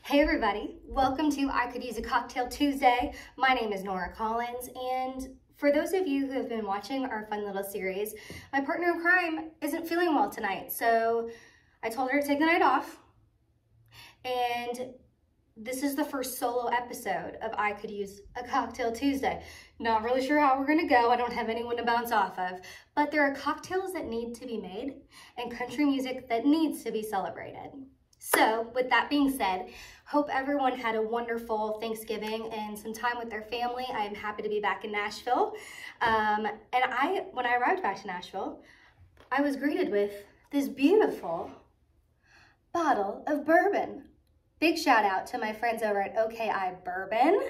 Hey everybody, welcome to I Could Use a Cocktail Tuesday. My name is Nora Collins, and for those of you who have been watching our fun little series, my partner in crime isn't feeling well tonight, so I told her to take the night off, and this is the first solo episode of I Could Use a Cocktail Tuesday. Not really sure how we're gonna go. I don't have anyone to bounce off of, but there are cocktails that need to be made and country music that needs to be celebrated. So with that being said, hope everyone had a wonderful Thanksgiving and some time with their family. I am happy to be back in Nashville. And when I arrived back to Nashville, I was greeted with this beautiful bottle of bourbon. Big shout out to my friends over at O.K.I Bourbon,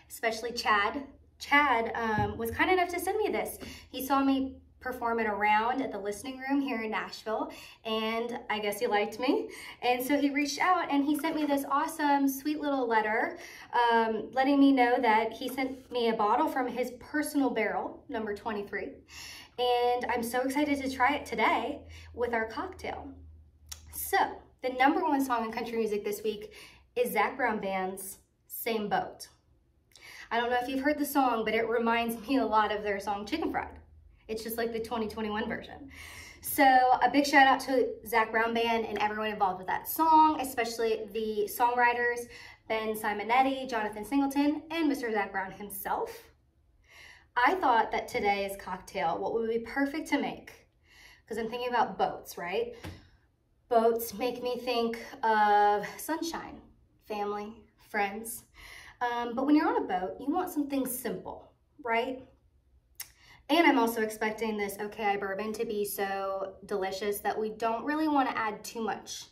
especially Chad. Chad was kind enough to send me this. He saw me perform it around at the listening room here in Nashville, and I guess he liked me, and so he reached out and he sent me this awesome sweet little letter letting me know that he sent me a bottle from his personal barrel, number 23, and I'm so excited to try it today with our cocktail. So the #1 song in country music this week is ZAC Band's Same Boat. I don't know if you've heard the song, but it reminds me a lot of their song Chicken Fried. It's just like the 2021 version. So a big shout out to ZAC Band and everyone involved with that song, especially the songwriters, Ben Simonetti, Jonathan Singleton, and Mr. ZAC Brown himself. I thought that today's cocktail, what would be perfect to make, because I'm thinking about boats, right? Boats make me think of sunshine, family, friends. But when you're on a boat, you want something simple, right? And I'm also expecting this O.K.I Bourbon to be so delicious that we don't really want to add too much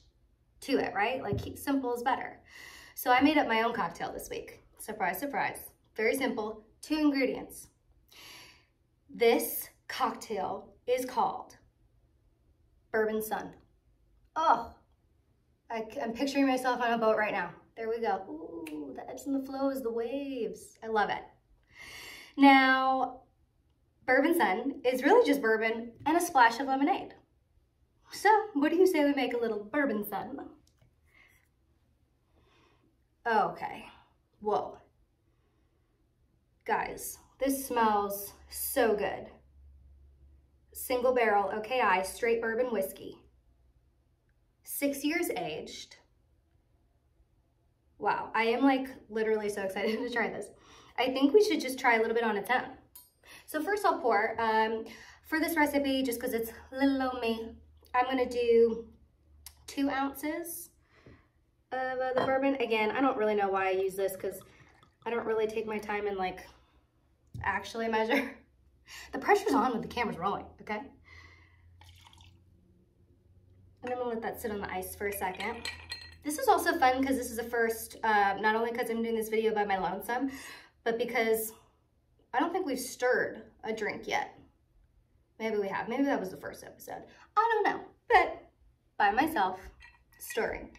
to it, right? Like, keep simple is better. So I made up my own cocktail this week. Surprise, surprise. Very simple, 2 ingredients. This cocktail is called Bourbon Sun. Oh, I'm picturing myself on a boat right now. There we go. Ooh, the ebbs and the flows, the waves. I love it. Now, Bourbon Sun is really just bourbon and a splash of lemonade. So what do you say we make a little Bourbon Sun? Okay, whoa. Guys, this smells so good. Single barrel O.K.I straight bourbon whiskey. 6 years aged. Wow, I am like literally so excited to try this. I think we should just try a little bit on its own. So first I'll pour, for this recipe, just because it's little old me, I'm gonna do 2 ounces of the bourbon. Again, I don't really know why I use this because I don't really take my time and like actually measure. The pressure's on when the camera's rolling, okay? And I'm gonna let that sit on the ice for a second. This is also fun because this is the first, not only because I'm doing this video by my lonesome, but because I don't think we've stirred a drink yet. Maybe we have. Maybe that was the first episode. I don't know. But by myself, stirring.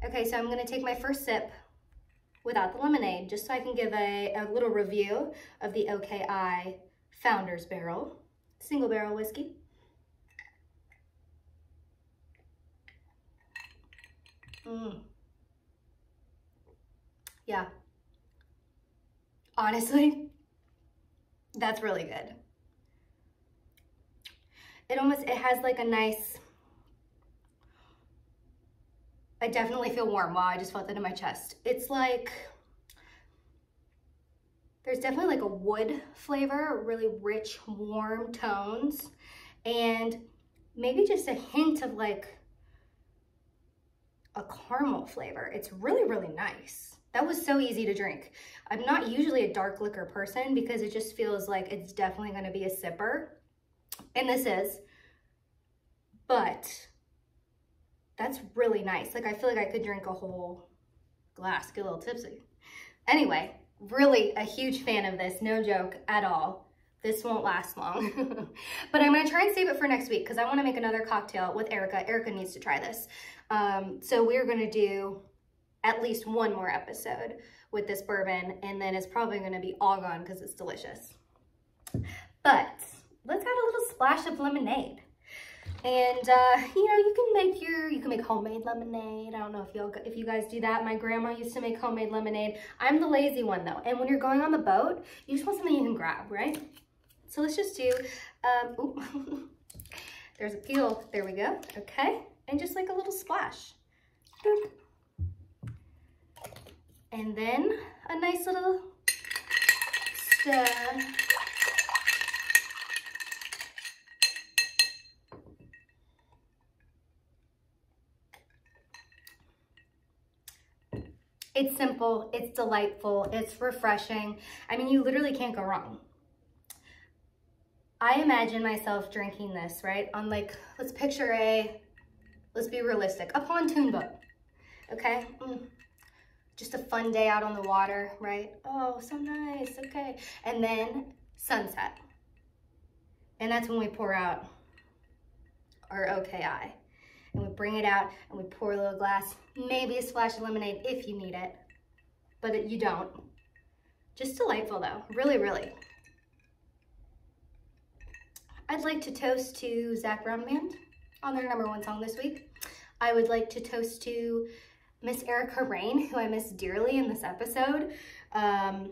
Okay, so I'm going to take my first sip without the lemonade, just so I can give a little review of the O.K.I Founder's Barrel, single barrel whiskey. Yeah. Honestly, that's really good. It has like a nice, I definitely feel warm. Wow, I just felt that in my chest. It's like, there's definitely like a wood flavor, really rich, warm tones, and maybe just a hint of like a caramel flavor. It's really, really nice. That was so easy to drink. I'm not usually a dark liquor person because it just feels like it's definitely going to be a sipper. And this is. But that's really nice. Like, I feel like I could drink a whole glass, get a little tipsy. Anyway, really a huge fan of this. No joke at all. This won't last long. But I'm going to try and save it for next week because I want to make another cocktail with Erica. Erica needs to try this. So we're going to do at least 1 more episode with this bourbon, and then it's probably going to be all gone because it's delicious. But let's add a little splash of lemonade. And you know, you can make homemade lemonade. I don't know if you guys do that. My grandma used to make homemade lemonade. I'm the lazy one though. And when you're going on the boat, you just want something you can grab, right? So let's just do, there's a peel. There we go. Okay. And just like a little splash. Boop. And then a nice little stir. It's simple, it's delightful, it's refreshing. I mean, you literally can't go wrong. I imagine myself drinking this, right? On like, let's be realistic, a pontoon boat, okay? Just a fun day out on the water, right? Oh, so nice, okay. And then sunset. And that's when we pour out our O.K.I. And we bring it out and we pour a little glass, maybe a splash of lemonade if you need it, but you don't. Just delightful though, really, really. I'd like to toast to ZAC Band on their #1 song this week. I would like to toast to Miss Erica Rain, who I miss dearly in this episode, and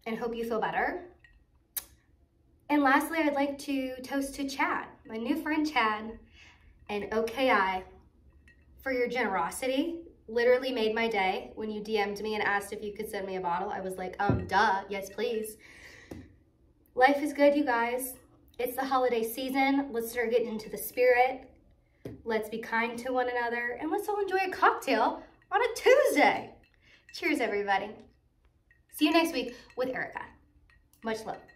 hope you feel better. And lastly, I'd like to toast to Chad, my new friend Chad, and O.K.I for your generosity. Literally made my day when you DM'd me and asked if you could send me a bottle. I was like, duh, yes, please. Life is good, you guys. It's the holiday season. Let's start getting into the spirit. Let's be kind to one another, and let's all enjoy a cocktail on a Tuesday. Cheers, everybody. See you next week with Erica. Much love.